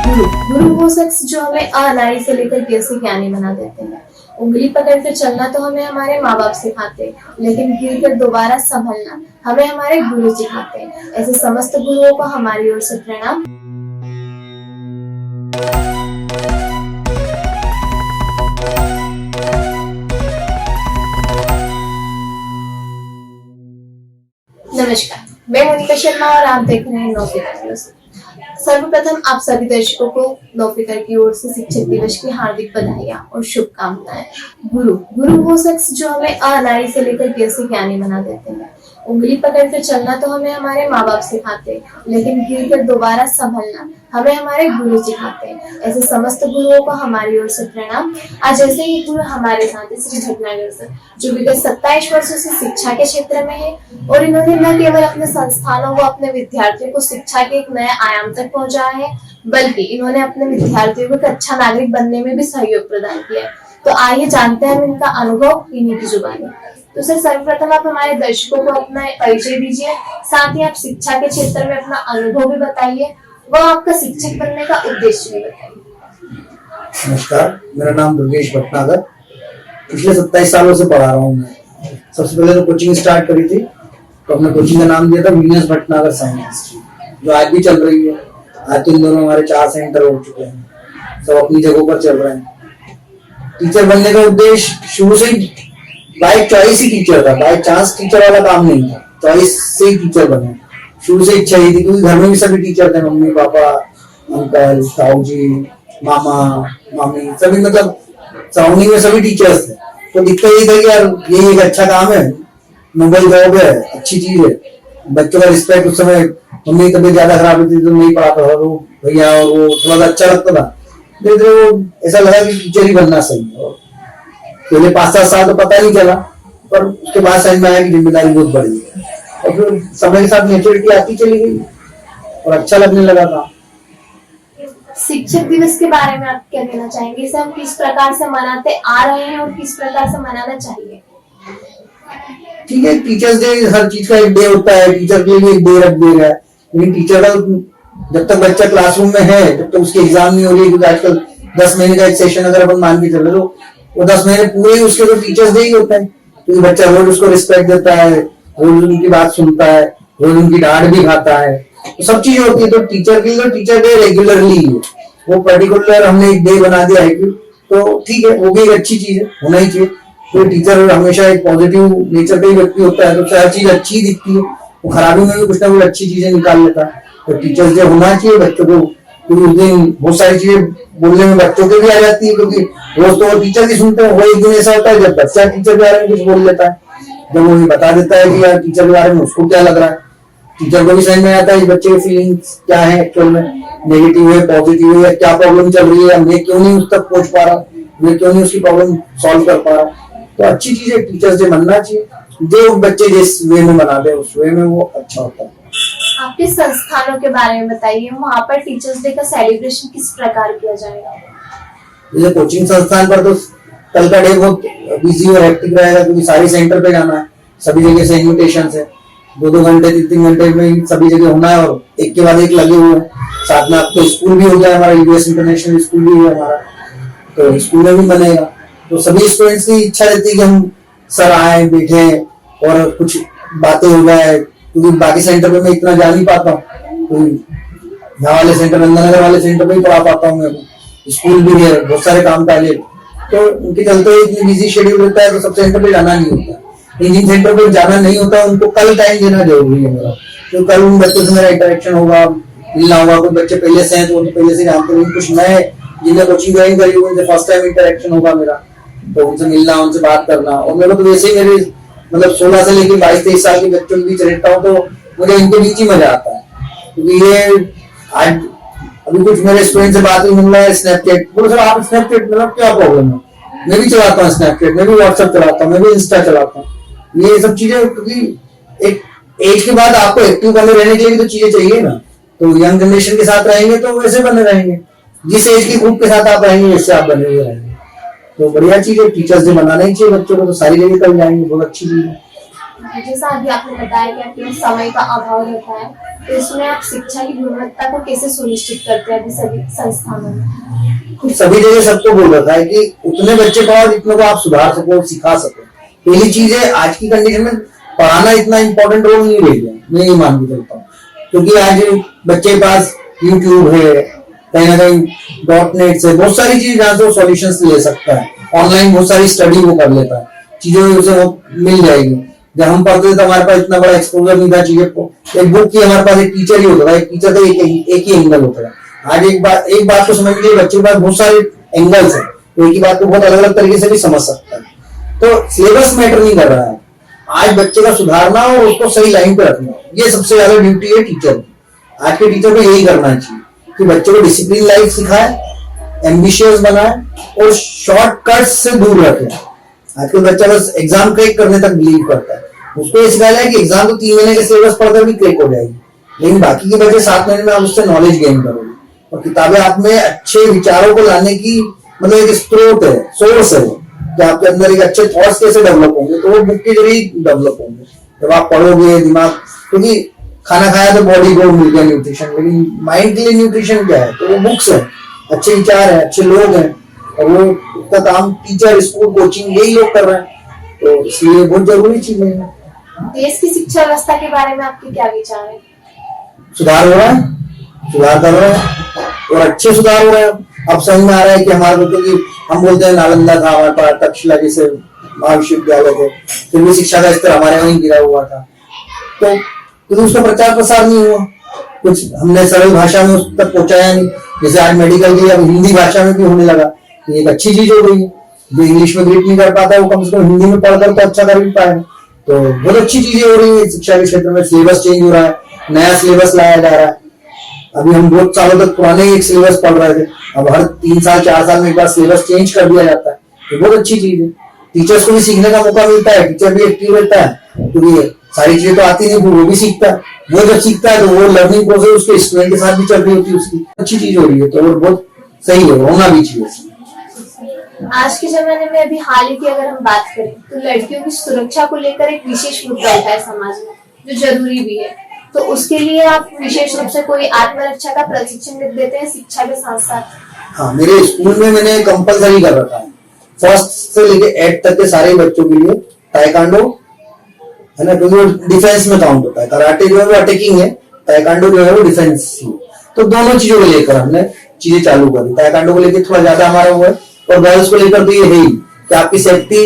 गुरु गुरु वो शख्स जो हमें अनाड़ी से लेकर कैसे ज्ञानी बना देते हैं। उंगली पकड़कर चलना तो हमें हमारे माँ बाप सिखाते हैं, लेकिन गिर कर दोबारा संभलना हमें हमारे गुरु सिखाते हैं। ऐसे समस्त गुरुओं को हमारी ओर से प्रणाम। नमस्कार, मैं मोनिका शर्मा और आप देख रहे हैं नौफिकर न्यूज। सर्वप्रथम आप सभी दर्शकों को नौफिकर की ओर से शिक्षक दिवस की हार्दिक बधाइयां और शुभकामनाएं। गुरु गुरु वो शख्स जो हमें अनाड़ी से लेकर कैसे ज्ञानी बना देते हैं। उंगली पकड़कर चलना तो हमें हमारे माँ बाप सिखाते हैं, लेकिन गिर कर दोबारा संभलना हमें हमारे गुरु सिखाते हैं। ऐसे समस्त गुरुओं को हमारी ओर से प्रणाम। आज ऐसे ही गुरु हमारे साथ श्री भटनागर सर, जो विगत 27 वर्षों से शिक्षा के क्षेत्र में है और इन्होंने न केवल अपने संस्थानों व अपने विद्यार्थियों को शिक्षा के एक नए आयाम तक पहुंचाया है, बल्कि इन्होंने अपने विद्यार्थियों को एक अच्छा नागरिक बनने में भी सहयोग प्रदान किया है। तो आइए जानते हैं हम इनका अनुभव इन्हीं की जुबानी। तो सर, सर्वप्रथम आप हमारे दर्शकों को अपना परिचय दीजिए, साथ ही आप शिक्षा के क्षेत्र में अपना अनुभव भी बताइए व आपका शिक्षक बनने का उद्देश्य भी बताइए। नमस्कार, मेरा नाम दुर्गेश भटनागर। पिछले 27 सालों से पढ़ा रहा हूँ मैं। सबसे पहले तो कोचिंग स्टार्ट करी थी, तो हमने कोचिंग का नाम दिया था वीनस भटनागर साइंस, जो आज भी चल रही है। आज तो इन दोनों हमारे 4 सेंटर हो चुके हैं, सब अपनी जगहों पर चल रहे हैं। टीचर बनने का उद्देश्य शुरू से ही बाय चॉइस ही टीचर था, बाय चांस टीचर वाला काम नहीं था, चॉइस से ही टीचर बने। शुरू से इच्छा ही थी, क्योंकि घर में भी सभी टीचर थे, मम्मी पापा, अंकल, ताऊ जी, मामा, मामी, सभी मतलब सराउंडिंग में सभी टीचर्स थे। तो दिखता यही था कि यार ये एक अच्छा काम है, नोबल जॉब है, अच्छी चीज है। बच्चों का रिस्पेक्ट, उस समय मम्मी की तबीयत ज्यादा खराब होती थी तो नहीं पढ़ाता था, वो भैया और वो थोड़ा सा अच्छा लगता था। वो ऐसा लगा कि टीचर ही बनना सही है। पहले 5-7 साल तो पता नहीं चला, पर उसके बाद समझ में आया कि जिम्मेदारी बहुत बड़ी है, और फिर समय के साथ मैच्योरिटी आती चली गई और अच्छा लगने लगा था। शिक्षक दिवस के बारे में आप क्या कहना चाहेंगे? इसे हम किस प्रकार से मनाते आ रहे हैं और किस प्रकार से मनाना चाहिए? ठीक है, टीचर्स डे हर चीज का एक डे होता है, टीचर के लिए एक डे रख दिया है। लेकिन टीचर का जब तक बच्चा क्लासरूम में है तब तक उसकी एग्जाम नहीं हो रही है, क्योंकि आजकल 10 महीने का एक सेशन अगर अपन मान के चले तो वो 10 महीने पूरे उसके तो टीचर्स डे ही होता है, क्योंकि बच्चा रोज उसको रिस्पेक्ट देता है, रोज उनकी बात सुनता है, रोज उनकी डांट भी खाता है, तो सब चीजें होती है। तो टीचर के लिए टीचर डे रेगुलरली है, वो पर्टिकुलर हमने एक डे बना दिया है, तो ठीक है, वो भी एक अच्छी चीज है, होना ही चाहिए। तो टीचर हमेशा एक पॉजिटिव नेचर का ही व्यक्ति होता है, तो हर चीज अच्छी दिखती है, वो खराबी में भी कुछ ना कुछ अच्छी चीजें निकाल लेता है। तो टीचर्स डे होना चाहिए बच्चों को, क्योंकि उस दिन बहुत सारी चीजें बोलने में बच्चों के भी आ जाती है, क्योंकि रोज तो वो टीचर की सुनते हैं। वो एक दिन ऐसा होता है जब बच्चा टीचर के बारे में कुछ बोल लेता है, जब वो बता देता है कि यार टीचर के बारे में उसको क्या लग रहा है, टीचर को भी समझ में आता है कि बच्चे की फीलिंग्स क्या है, एक्चुअल में नेगेटिव है, पॉजिटिव है, क्या प्रॉब्लम चल रही है, मैं क्यों नहीं उस तक पहुंच पा रहा, मैं क्यों नहीं उसकी प्रॉब्लम सॉल्व कर पा रहा। तो अच्छी चीज है, टीचर्स डे मनना चाहिए। जो बच्चे जिस वे में मनाते हैं उस वे में वो अच्छा होता है। आपके संस्थानों के बारे में बताइए, वहाँ पर टीचर्स डे का सेलिब्रेशन किस प्रकार किया जाएगा? जैसे कोचिंग संस्थान पर तो कल का डे बहुत बिजी और हेक्टिक रहेगा, क्योंकि सारी सेंटर पे जाना है, सभी जगह से इन्विटेशन है, 2-2 घंटे 3-3 घंटे में सभी जगह होना है, और एक के बाद एक लगे हुए हैं। साथ में आपको स्कूल भी हो गया, हमारा यूएस इंटरनेशनल स्कूल भी है हमारा, तो स्कूल में भी बनेगा। तो सभी स्टूडेंट्स की इच्छा रहती है कि हम सर आए, बैठे और कुछ बातें हो जाए, क्योंकि बाकी सेंटर पे मैं इतना जा नहीं पाता हूँ, तो यहाँ वाले सेंटर, नंदनगर वाले सेंटर पे ही पढ़ा पाता हूँ मैं। स्कूल भी है, बहुत सारे काम काले, तो उनके चलते इतनी बिजी शेड्यूल होता है, तो सब सेंटर पे जाना नहीं होता। जिन सेंटर पे जाना नहीं होता उनको कल टाइम देना जरूरी है मेरा, तो कल उन बच्चों से मेरा इंटरेक्शन होगा, मिलना होगा। कुछ बच्चे पहले से हैं तो पहले से जानते हैं, कुछ नए जिन्हें कोचिंग ज्वाइन करी उनसे फर्स्ट टाइम इंटरेक्शन होगा मेरा, तो उनसे मिलना, उनसे बात करना। और मेरे को तो वैसे ही मेरे मतलब 16 से लेकर 22-23 साल के बच्चों के बीच रहता हूँ, तो मुझे इनके बीच ही मजा आता है। क्योंकि ये आज अभी कुछ मेरे स्टूडेंट से बात नहीं मिल रहा है, स्नैपचैट बोलो सर आप स्नैपचैट मतलब क्या प्रॉब्लम है, मैं भी चलाता हूँ स्नैपचैट, मैं भी व्हाट्सएप चलाता हूँ, मैं भी इंस्टा चलाता हूँ। ये सब चीजें, क्योंकि एक एज के बाद आपको एक्टिव बने रहने के लिए तो चीजें चाहिए ना। तो यंग जनरेशन के साथ रहेंगे तो वैसे बने रहेंगे, जिस एज के ग्रुप के साथ आप रहेंगे वैसे आप बने हुए रहेंगे। तो बढ़िया चीज है, टीचर्स डे मनाना ही चाहिए बच्चों को, तो सारी जगह कल जाएंगे, बहुत अच्छी चीज है। जैसा अभी आपने बताया कि आपके समय का अभाव रहता है, तो इसमें आप शिक्षा की गुणवत्ता को कैसे सुनिश्चित करते हैं अभी सभी संस्थानों में? सभी जगह सबको बोल रखा है कि उतने बच्चे पढ़ाओ जितने को आप सुधार सको, सिखा सको। पहली चीज है, आज की कंडीशन में पढ़ाना इतना इंपॉर्टेंट रोल नहीं रह गया, मैं ये मान के चलता हूँ। क्योंकि आज बच्चे के पास यूट्यूब है, कहीं ना कहीं .NET से बहुत सारी चीज जहाँ से वो सॉल्यूशंस ले सकता है। ऑनलाइन बहुत सारी स्टडी वो कर लेता है, चीजें उसे वो मिल जाएगी। जब हम पढ़ते थे तो हमारे पास इतना बड़ा एक्सपोजर नहीं था चीजें को। एक बुक की हमारे पास एक टीचर ही होता था, एक टीचर का एक ही एंगल होता है। आज एक बात को समझने के लिए बच्चे के पास बहुत सारे एंगल्स है, तो एक ही बात को बहुत अलग अलग तरीके से भी समझ सकता है। तो सिलेबस मैटर नहीं कर रहा है, आज बच्चे का सुधारना और उसको सही लाइन पे रखना, ये सबसे ज्यादा ड्यूटी है टीचर की। आज के टीचर को यही करना चाहिए कि बच्चों को डिसिप्लिन लाइफ सिखाए, एम्बिशियस बनाए और शॉर्टकट से दूर रखे। आजकल बच्चा बस एग्जाम क्रैक करने तक बिलीव करता है, उसको ये सिखाया है कि एग्जाम तो 3 महीने के सिलेबस पढ़कर भी क्रैक हो जाएगी, लेकिन बाकी के बचे 7 महीने में आप उससे नॉलेज गेन करोगे। और किताबें आप में अच्छे विचारों को लाने की मतलब एक स्रोत है, सोर्स है, कि आपके अंदर एक अच्छे थॉट्स कैसे डेवलप होंगे, तो वो बुक के जरिए डेवलप होंगे। जब आप पढ़ोगे दिमाग, क्योंकि खाना खाया तो बॉडी को मिल गया न्यूट्रिशन, लेकिन माइंड के लिए न्यूट्रिशन क्या है? तो वो बुक्स है, अच्छे विचार है, अच्छे लोग हैं, और वो उसका काम टीचर, स्कूल, कोचिंग यही लोग कर रहे हैं। तो इसलिए बहुत जरूरी चीजें हैं। देश की शिक्षा व्यवस्था के बारे में आपके क्या विचार है? सुधार हो रहा है, सुधार कर रहे हैं और अच्छे सुधार हो रहे हैं। अब समझ में आ रहा है कि हमारे, क्योंकि हम बोलते हैं नालंदा था हमारे पास, तक्षशिला जैसे महाविश्वविद्यालय थे, फिर भी शिक्षा का स्तर हमारे वहीं गिरा हुआ था, तो उसका प्रचार प्रसार नहीं हुआ, कुछ हमने सरल भाषा में उस तक पहुंचाया नहीं। जैसे आज मेडिकल की अब हिंदी भाषा में भी होने लगा, तो एक अच्छी चीज हो गई है। जो इंग्लिश में ग्रिप नहीं कर पाता है वो कम से कम हिंदी में पढ़कर तो अच्छा कर भी पाएगा। तो बहुत अच्छी चीजें हो रही है शिक्षा के क्षेत्र में। सिलेबस चेंज हो रहा है, नया सिलेबस लाया जा रहा है। अभी हम बहुत सालों तक पुराने एक सिलेबस पढ़ रहे थे, अब हर 3 साल 4 साल में एक बार सिलेबस चेंज कर दिया जाता है, तो बहुत अच्छी चीज है। टीचर्स को भी सीखने का मौका मिलता है, टीचर भी एक्टिव रहता है, क्योंकि सारी चीजें तो आती नहीं, वो भी सीखता है। वो जब सीखता है तो वो लर्निंग प्रोसेस उसके स्टूडेंट के साथ भी चल रही होती है, उसकी अच्छी चीज हो रही है। तो वो बहुत सही है, होना भी चाहिए। आज के जमाने में अभी हाल ही की अगर हम बात करें तो लड़कियों की सुरक्षा को लेकर एक विशेष मुद्दा उठा है समाज में, जो जरूरी भी है। तो उसके लिए आप विशेष रूप से कोई आत्मरक्षा का प्रशिक्षण देते हैं शिक्षा के साथ साथ? हाँ, मेरे स्कूल में मैंने कंपलसरी कर रखा है, 1st से लेके 8th तक के सारे बच्चों के लिए ताइक्वांडो है ना, क्योंकि वो डिफेंस में काउंट होता है। कराटे जो है वो अटैकिंग है, ताइक्वांडो जो है वो डिफेंस। तो दोनों चीजों को लेकर हमने चीजें चालू करी। ताइक्वांडो को लेकर थोड़ा ज्यादा हमारा हुआ है, और गर्ल्स को लेकर तो ये है ही कि आपकी सेफ्टी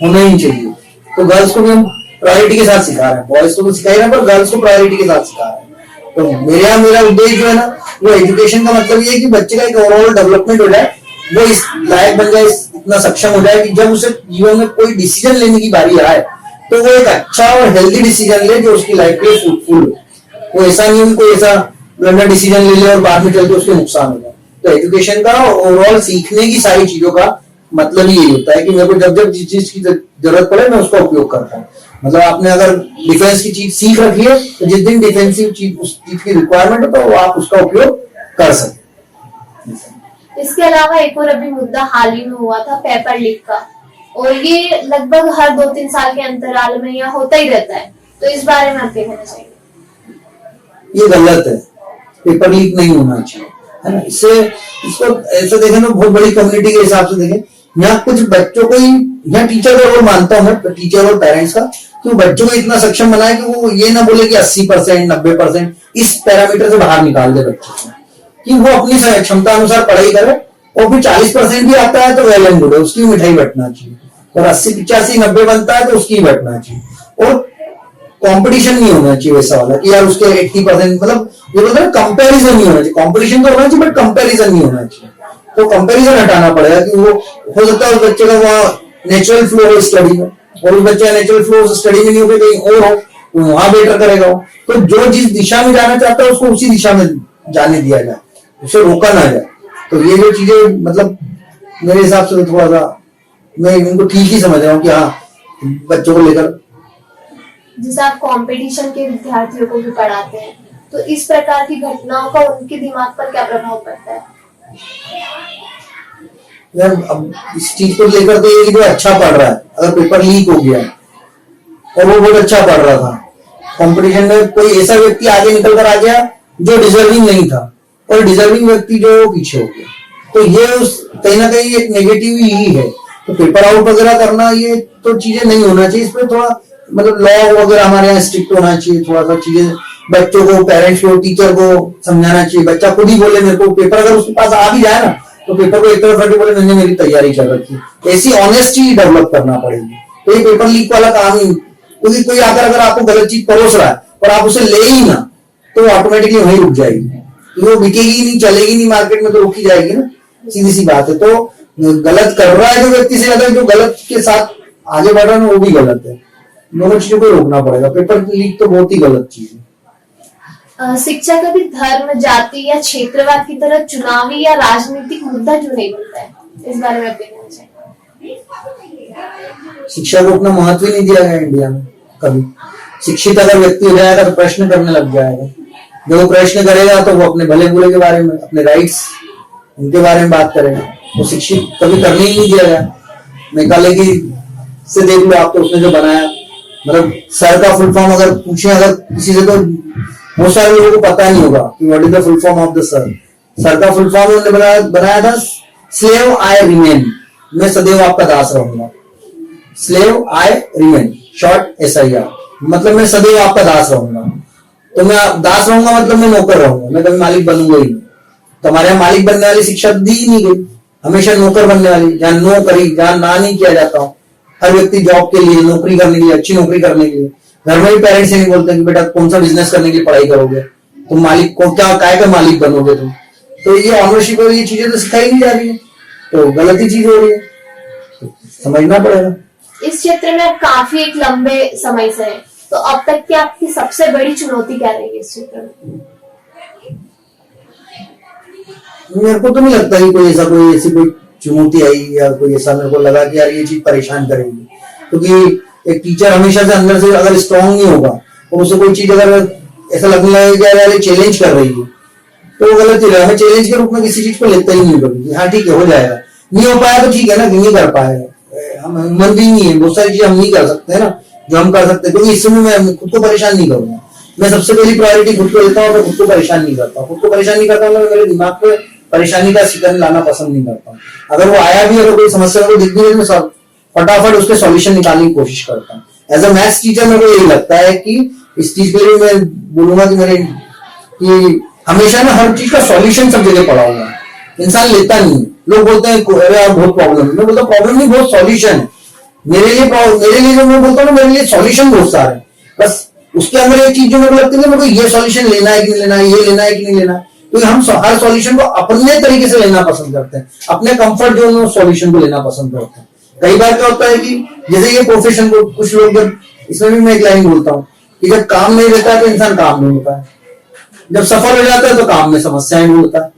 होना ही चाहिए। तो गर्ल्स को भी हम प्रायोरिटी के साथ सिखा रहे हैं, बॉयज को तो सिखा ही रहे हैं, पर गर्ल्स को प्रायोरिटी के साथ सिखा रहे हैं। तो मेरा उद्देश्य जो है ना, वो एजुकेशन का मतलब ये है कि बच्चे का एक ओवरऑल डेवलपमेंट हो जाए, वो इस लायक बन जाए, इतना सक्षम हो जाए कि जब उसे जीवन में कोई डिसीजन लेने की बारी आए तो वो एक अच्छा और हेल्दी डिसीजन ले जो उसकी लाइफ के लिए फ्रूटफुल हो। वो ऐसा नहीं कोई ऐसा ब्लंडर डिसीजन ले ले और बाद में चल के उसके नुकसान हो जाए। तो एजुकेशन का ओवरऑल सीखने की सारी चीजों का मतलब यही होता है कि मेरे को जब जब जिस चीज की जरूरत पड़े मैं उसका उपयोग करता हूँ। मतलब आपने अगर डिफेंस की चीज सीख रखी है तो जिस दिन डिफेंसिव चीज उस चीज की रिक्वायरमेंट हो तो आप उसका उपयोग कर सकते। इसके अलावा एक और अभी मुद्दा हाल ही में हुआ था पेपर लीक का, और ये लगभग हर 2-3 साल के अंतराल में यह होता ही रहता है। तो इस बारे में आप क्या कहना चाहिए? ये गलत है, पेपर लीक नहीं होना चाहिए, है ना। इससे इसको ऐसे देखें तो बहुत बड़ी कम्युनिटी के हिसाब से देखें, यहाँ कुछ बच्चों को ही, यहाँ टीचर का रोल मानता हूँ मैं, टीचर और पेरेंट्स का, कि बच्चों को इतना सक्षम बनाए कि वो ये ना बोले कि 80% 90% इस पैरामीटर से बाहर निकाल दे बच्चे को, कि वो अपनी क्षमता अनुसार पढ़ाई करे, और फिर 40% भी आता है तो वेल एंड गुड है, उसकी मिठाई बटना चाहिए। और 80 85 90 बनता है तो उसकी बटना चाहिए। और कंपटीशन नहीं होना चाहिए वैसा वाला कि यार उसके 80%, मतलब ये बोलते हैं कंपैरिजन नहीं होना चाहिए। कंपटीशन तो होना चाहिए बट कंपैरिजन नहीं होना चाहिए। तो कंपैरिजन हटाना पड़ेगा कि वो हो सकता है उस बच्चे का वहाँ नेचुरल फ्लो हो स्टडी में, और उस बच्चे का नेचुरल फ्लो स्टडी में नहीं हो, कहीं और हो, वहां बेटर करेगा। तो जो जिस दिशा में जाना चाहता है उसको उसी दिशा में जाने दिया जाए, उसे रोका ना जाए। तो ये जो चीजें मतलब मेरे हिसाब से थोड़ा सा मैं इनको ठीक ही समझ रहा हूँ कि हाँ बच्चों को लेकर। जैसे आप कंपटीशन के विद्यार्थियों को भी पढ़ाते हैं, तो इस प्रकार की घटनाओं का उनके दिमाग पर क्या प्रभाव पड़ता है? यार अब इस चीज को लेकर तो ये जो अच्छा पढ़ रहा है, अगर पेपर लीक हो गया और वो बहुत अच्छा पढ़ रहा था कंपटीशन में कोई ऐसा व्यक्ति आगे निकल कर आ गया जो डिजर्विंग नहीं था, और डिजर्विंग व्यक्ति जो वो पीछे हो गया। तो ये उस कहीं ना कहीं एक नेगेटिव ही है। तो पेपर आउट वगैरह करना ये तो चीजें नहीं होना चाहिए। इसमें थोड़ा मतलब लॉ वगैरह हमारे यहाँ स्ट्रिक्ट होना चाहिए, थोड़ा सा चीजें बच्चों को, पेरेंट्स को, टीचर को समझाना चाहिए। बच्चा खुद ही बोले मेरे को पेपर, अगर उसके पास आ भी जाए ना तो पेपर को एक तरफ रख के बोले मैंने मेरी तैयारी कर रखी है। ऐसी ऑनेस्टी डेवलप करना पड़ेगी। तो ये पेपर लीक वाला काम ही, क्योंकि कोई आकर अगर आपको गलत चीज परोस रहा है और आप उसे ले ही ना, तो ऑटोमेटिकली वहीं रुक जाएगी। वो बिकेगी नहीं, चलेगी नहीं मार्केट में, तो रुकी जाएगी ना, सीधी सी बात है। तो गलत कर रहा है जो व्यक्ति से ज्यादा जो गलत के साथ आगे बढ़ रहा है वो भी गलत है। दोनों चीजों को रोकना पड़ेगा। पेपर लीक तो बहुत ही गलत चीज है। शिक्षा कभी धर्म, जाति या क्षेत्रवाद की तरह चुनावी या राजनीतिक मुद्दा क्यों नहीं बनता है? इस बारे में आपके कहना चाहिए। शिक्षा को उतना महत्व ही नहीं दिया गया इंडिया में कभी। शिक्षित अगर व्यक्ति हो जाएगा तो प्रश्न करने लग जाएगा। जब वो प्रश्न करेगा तो वो अपने भले बुरे के बारे में, अपने राइट्स, उनके बारे में बात करेगा। वो शिक्षित कभी करने ही नहीं दिया गया। मेघालय की से देख लो आप, तो उसने जो बनाया, मतलब सर का फुल फॉर्म अगर पूछे अगर किसी से, तो बहुत सारे लोगों को पता नहीं होगा कि what is the full form of the sir. Sir का फुल फॉर्म उन्होंने बनाया था स्लेव आई रिमेन, मैं सदैव आपका दास रहूंगा। Slave I remain, short SIR, मतलब मैं सदैव आपका दास रहूंगा। तो मैं दास रहूंगा मतलब मैं नौकर रहूंगा, मैं कभी मालिक बनूंगा ही नहीं। तो हमारे यहाँ मालिक बनने वाली शिक्षा दी ही नहीं गई, हमेशा नौकर बनने वाली, जहां नो करी, जहां ना नहीं किया जाता हूँ। हर व्यक्ति जॉब के लिए, नौकरी करने के लिए, अच्छी नौकरी करने के लिए, घर में भी पेरेंट्स नहीं बोलते कि बेटा कौन सा बिजनेस करने की पढ़ाई करोगे, तुम मालिक को क्या काय का मालिक बनोगे तुम। तो ये ऑनरशिप और ये चीजें तो सिखाई नहीं जा रही है, तो गलत ही चीज हो रही है, तो समझना पड़ेगा। इस क्षेत्र में आप काफी एक लंबे समय से हैं, तो अब तक की आपकी सबसे बड़ी चुनौती क्या रहेगी इस क्षेत्र में? मेरे को तो नहीं लगता कि कोई ऐसी कोई चुनौती आई या कोई ऐसा मेरे को लगा कि यार ये चीज परेशान करेगी। क्योंकि एक टीचर हमेशा से अंदर से अगर स्ट्रांग नहीं होगा और उसे कोई चीज अगर ऐसा लगने लगेगा कि यार ये चैलेंज कर रही है, तो वो गलत ही रहेगा। मैं चैलेंज के रूप में किसी चीज को लेता ही नहीं करूंगी। हाँ ठीक है, हो जाएगा, नहीं हो पाया तो ठीक है ना, नहीं कर पाएगा, हम मन भी नहीं है, बहुत सारी चीजें हम नहीं कर सकते है ना जो हम कर सकते हैं। क्योंकि इस समय मैं खुद को परेशान नहीं करूंगा। मैं सबसे पहली प्रायोरिटी खुद को लेता हूँ, मैं खुद को परेशान नहीं करता। खुद को परेशान नहीं करता, मैं मेरे दिमाग पे परेशानी का शिकन लाना पसंद नहीं करता। अगर वो आया भी, अगर कोई समस्या को दिख भी है, तो फटाफट उसके सॉल्यूशन निकालने की कोशिश करता हूँ। एज अ मैथ्स टीचर मेरे को यही लगता है कि इस चीज के लिए मैं बोलूंगा कि हमेशा ना हर चीज का सॉल्यूशन सब जगह पड़ा हुआ है। इंसान लेता नहीं है। लोग बोलते हैं अरे यार बहुत प्रॉब्लम है, मैं बोलता प्रॉब्लम नहीं, बहुत सॉल्यूशन है मेरे लिए जो मैं बोलता हूँ, मेरे लिए सॉल्यूशन बहुत सारे हैं। बस उसके अंदर एक चीज जो मेरे को लगती है, मेरे को ये सॉल्यूशन लेना है कि नहीं लेना है, ये लेना है कि नहीं लेना है। क्योंकि हम हर सॉल्यूशन को अपने तरीके से लेना पसंद करते हैं, अपने कंफर्ट जोन में सॉल्यूशन को लेना पसंद करते हैं। कई बार क्या होता है कि जैसे ये प्रोफेशन को कुछ लोग, जब इसमें भी मैं एक लाइन बोलता हूँ कि जब काम नहीं रहता है तो इंसान काम नहीं होता है, जब सफल हो जाता है तो काम में समस्याएं ढूंढता है।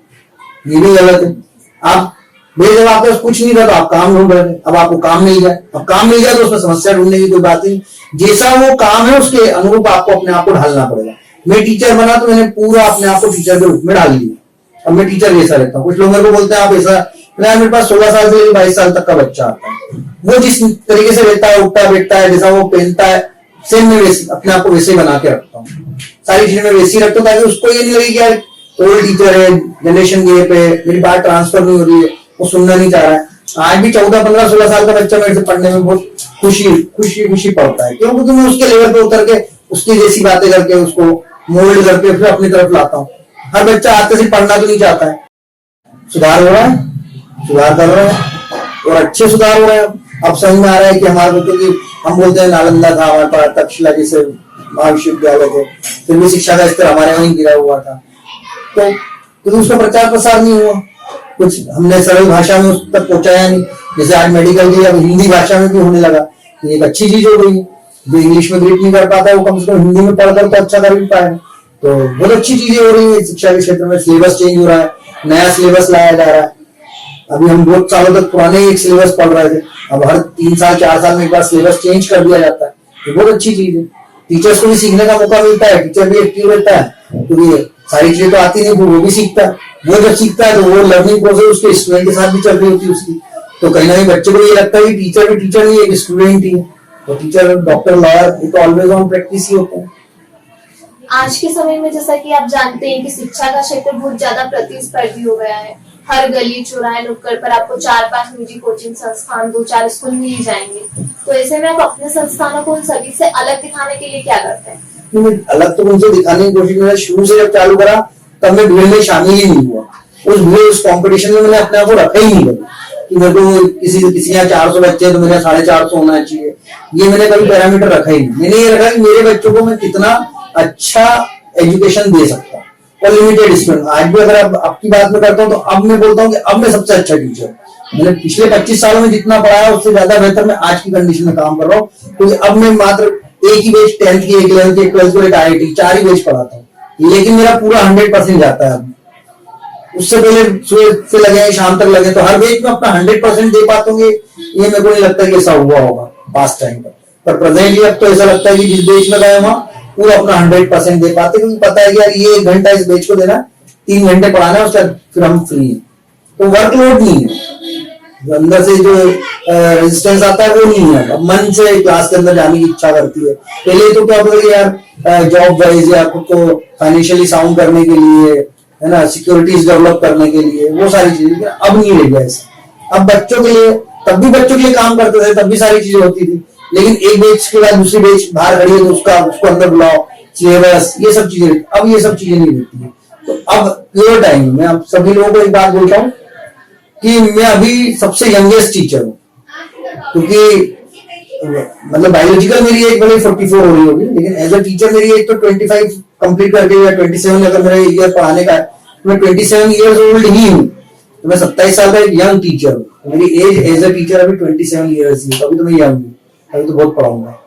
ये भी गलत है। आप जब आपके पास कुछ नहीं था तो आप काम ढूंढ रहे थे, अब आपको काम मिल जाए, अब काम मिल जाए तो उसमें समस्या ढूंढने की कोई बात नहीं। जैसा वो काम है उसके अनुरूप आपको अपने आप को ढालना पड़ेगा। मैं टीचर बना तो मैंने पूरा अपने आप को टीचर के रूप में डाल लिया। अब मैं टीचर जैसा रहता हूँ। कुछ लोग मेरे को बोलते हैं आप ऐसा, मेरे पास 16 साल से 22 साल तक का बच्चा आता है, वो जिस तरीके से रहता है, उठता बैठता है, जैसा वो पहनता है, सेम मैं अपने आप को वैसे बना के रखता हूँ। सारी चीजें मैं वैसी रखता हूँ ताकि उसको ये नहीं लगे कि यार ओल्ड टीचर है, जनरेशन गैप है, मेरी बात ट्रांसफर नहीं हो रही है, वो सुनना नहीं चाह रहा है। आज भी 14, 15, 16 साल का बच्चा मेरे से पढ़ने में बहुत खुशी पड़ता है। क्यों? क्योंकि मैं उसके लेवल पे उतर के उसकी जैसी बातें करके उसको मोल्ड करके फिर अपनी तरफ लाता हूँ। हर बच्चा आते से पढ़ना तो नहीं चाहता है। सुधार हो रहा है, सुधार कर रहे हैं और अच्छे सुधार हो रहे हैं। अब समझ में आ रहा है कि हमारे, क्योंकि हम बोलते हैं नालंदा था हमारे पास, तक्षशिला जैसे महाविश्वविद्यालय थे, फिर भी शिक्षा का स्तर हमारे वहीं गिरा हुआ था, तो उसका प्रचार प्रसार नहीं हुआ। कुछ हमने सरल भाषा में उस तक पहुंचाया नहीं। जैसे आज मेडिकल की अब हिंदी भाषा में भी होने लगा, तो एक अच्छी चीज हो गई। जो इंग्लिश में ग्रिप नहीं कर पाता है वो कम से कम हिंदी में पढ़कर तो अच्छा कर भी पाए। तो बहुत अच्छी चीजें हो रही है शिक्षा के क्षेत्र में। सिलेबस चेंज हो रहा है, नया सिलेबस लाया जा रहा है। अभी हम बहुत सालों तक पुराने एक सिलेबस पढ़ रहे थे, अब हर 3 साल 4 साल में एक बार सिलेबस चेंज कर दिया जाता है। तो बहुत अच्छी चीज है। टीचर्स को भी सीखने का मौका मिलता है, टीचर भी एक्टिव रहता है, क्योंकि सारी चीजें तो आती नहीं, वो भी सीखता है। वो जब सीखता है तो वो लर्निंग प्रोसेस उसके स्टूडेंट के साथ भी चल रही होती है उसकी। तो कहीं ना कहीं बच्चे को ये लगता है कि टीचर भी टीचर नहीं है, एक स्टूडेंट ही है। तो टीचर, डॉक्टर, लॉयर, ये तो ऑलवेज ऑन प्रैक्टिस ही होता है। आज के समय में जैसा कि आप जानते हैं कि शिक्षा का क्षेत्र बहुत ज्यादा प्रतिस्पर्धी हो गया है। हर गली चौराहे नुक्कड़ पर आपको 4-5 निजी कोचिंग संस्थान, 2-4 स्कूल मिल ही जाएंगे। तो ऐसे में आप अपने संस्थानों को उन सभी से अलग दिखाने के लिए क्या करते हैं? मैं अलग तो उनसे दिखाने की कोशिश, मैंने शुरू से जब चालू करा तब मैं भीड़ में शामिल ही नहीं हुआ। उस कंपटीशन में मैंने अपने आप को रखा ही नहीं कि मेरे को किसी यहाँ 400 बच्चे हैं तो मेरे 450 होना चाहिए। ये मैंने कभी पैरामीटर रखा ही नहीं। मैंने ये रखा कि मेरे बच्चों को मैं कितना अच्छा एजुकेशन दे सकता हूँ और लिमिटेड स्टूडेंट। आज भी अगर आपकी बात में करता हूँ तो अब मैं बोलता हूँ कि अब मैं सबसे अच्छा टीचर, मैंने पिछले 25 सालों में जितना पढ़ाया उससे ज्यादा बेहतर मैं आज की कंडीशन में काम कर रहा हूँ। क्योंकि अब मैं मात्र एक ही बैच 10th की, एक 11th की, एक 12th की, एक IIT 4 ही बैच पढ़ाता हूँ, लेकिन मेरा पूरा 100% जाता है। अब उससे पहले सुबह से लगे शाम तक लगे तो हर बैच में अपना 100% दे पाते होंगे। ये मेरे को नहीं लगता कि ऐसा हुआ होगा पास्ट टाइम पर प्रेजेंटली अब तो ऐसा लगता है कि जिस बैच में गए वहां पूरा अपना 100% दे पाते, क्योंकि पता है कि यार ये 1 घंटा इस बैच को देना, 3 घंटे पढ़ाना है, उसका फिर हम फ्री है। तो वर्कलोड नहीं है, जो अंदर से जो रेजिस्टेंस आता है वो नहीं है। अब मन से क्लास के अंदर जाने की इच्छा करती है। पहले तो क्या बोले यार जॉब वाइज या खुद को फाइनेंशियली साउंड करने के लिए, है ना, सिक्योरिटीज डेवलप करने के लिए, वो सारी चीजें अब नहीं रह गया ऐसा। अब बच्चों के लिए, तब भी बच्चों के लिए काम करते थे, तब भी सारी चीजें होती थी, लेकिन एक बेच के बाद दूसरी बेच बाहर खड़ी है तो उसको अंदर बुलाओ, सिलेबस, ये सब चीजें। अब ये सब चीजें नहीं रहती है। तो अब प्योर टाइम में अब सभी लोगों को एक बात बोलता हूँ कि मैं अभी सबसे यंगेस्ट टीचर हूँ, क्योंकि मतलब बायोलॉजिकल मेरी एज भले 44 हो रही होगी, लेकिन एज अ टीचर मेरी एज तो 25 कंप्लीट करके या 27 अगर मेरा ईयर पढ़ाने का है तो मैं 27 इयर्स ओल्ड ही हूँ। तो मैं 27 साल का एक यंग टीचर हूँ। तो मेरी एज एज अ टीचर अभी 27 इयर्स ही है। अभी तो मैं यंग हूँ, अभी तो बहुत पढ़ाऊंगा।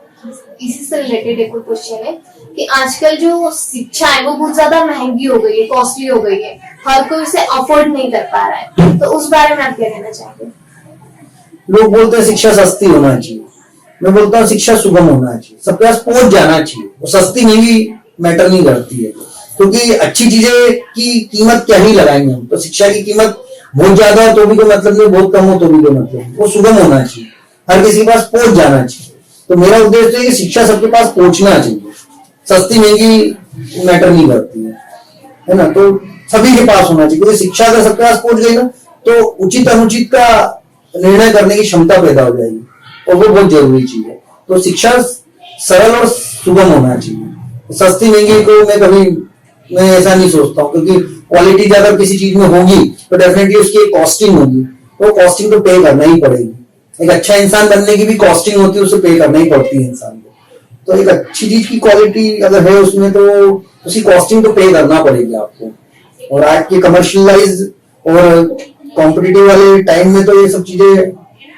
इसी से रिलेटेड एक और क्वेश्चन है कि आजकल जो शिक्षा है वो बहुत ज्यादा महंगी हो गई है, कॉस्टली हो गई है, हर कोई उसे अफोर्ड नहीं कर पा रहा है। तो उस बारे में आप क्या कहना चाहेंगे? लोग बोलते हैं शिक्षा सस्ती होना चाहिए, मैं बोलता हूँ शिक्षा सुगम होना चाहिए, सबके पास पहुंच जाना चाहिए। वो सस्ती महंगी मैटर नहीं करती है, क्योंकि अच्छी चीजें की कीमत क्या ही लगाएंगे हम। तो शिक्षा की कीमत बहुत ज्यादा हो तो भी कोई मतलब नहीं, बहुत कम हो तो भी कोई मतलब नहीं। वो सुगम होना चाहिए, हर किसी के पास पहुंच जाना चाहिए। तो मेरा उद्देश्य है कि शिक्षा सबके पास पहुंचना चाहिए, सस्ती महंगी मैटर नहीं करती है ना। तो सभी के पास होना चाहिए, क्योंकि शिक्षा अगर सबके पास पहुंच गई ना तो उचित अनुचित का निर्णय करने की क्षमता पैदा हो जाएगी, और वो बहुत जरूरी चीज है। तो शिक्षा सरल और सुगम होना चाहिए। सस्ती महंगी को मैं ऐसा नहीं सोचता हूँ, क्योंकि क्वालिटी अगर किसी चीज में होगी तो डेफिनेटली उसकी एक कॉस्टिंग होगी, तो कॉस्टिंग तो पे करना ही पड़ेगी। एक अच्छा इंसान बनने की भी कॉस्टिंग होती है, उसे पे करना ही पड़ती है इंसान को। तो एक अच्छी चीज की क्वालिटी अगर है उसमें तो उसकी कॉस्टिंग तो पे करना पड़ेगी आपको। और आज के कमर्शियलाइज और कॉम्पिटिटिव वाले टाइम में तो ये सब चीजें,